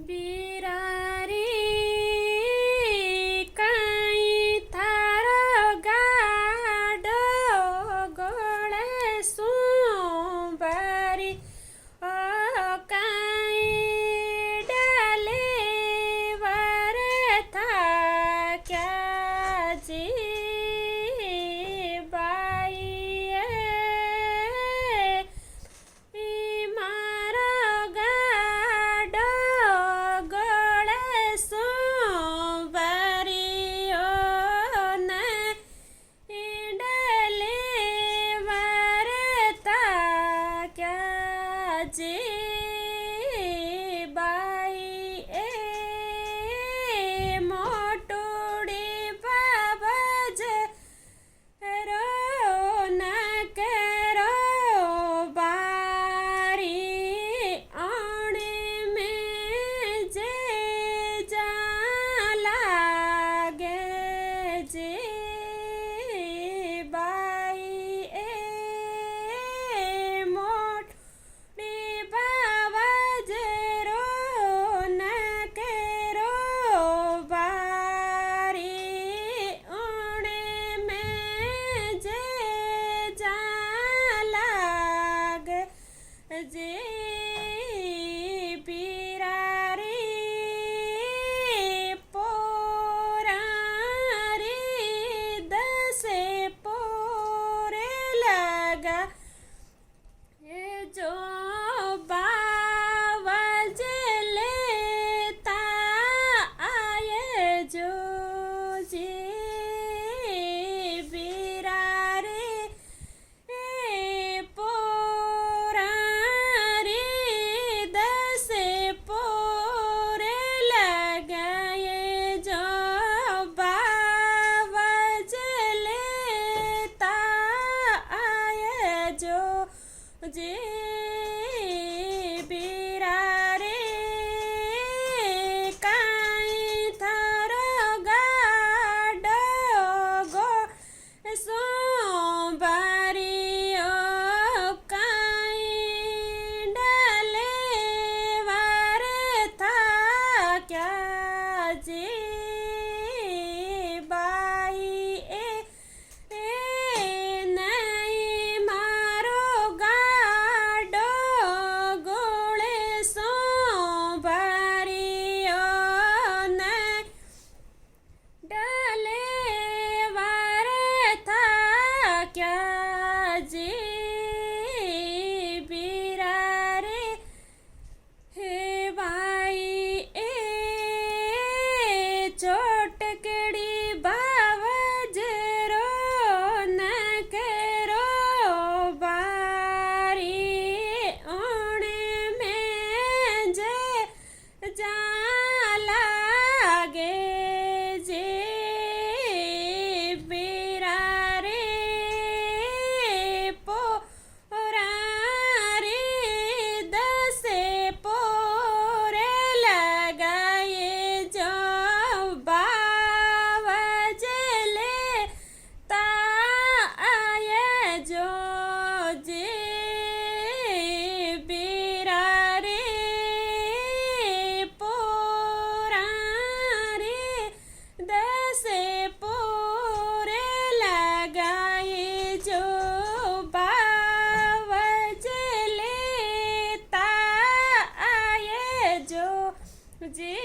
बिरारी काई थारो गाडो गोळे सुंबारी ओ काई डाले वरे था क्या जी बाई मारो गाडो गोळे सुंबारी ओ ने डाले वरे था क्या जी बाई मोटुड़ी बाबज रो न करो बारी आने में जे जा लागे जे बाई मोटुड़ी बाबज रो न करो बारी आने में जे जा लागे जे बिरारी पोरारी दसे पोरे लगा ये जो बावज लेता आए जो जी बिरारे पोरारी दसे पोरे लगाए जो बावज लेता आए जो जे बिरारे काई थारो गाडो गो सोमबारी ओ काई डाले वारे था क्या जी बाई नहीं मारो गाडो गोळे सोमबारी ओ नहीं डाले वारे था क्या जी बिरारे हे भाई चोटकड़ी बावज रो न करो बारी ओणे में जे जा लागे जे बिरारे पोरारी दसे पोरे लगाए जो बावज लेता आए जो जे बिरारे पोरारी दसे पोरे लगाए जो बावज लेता आए जो जे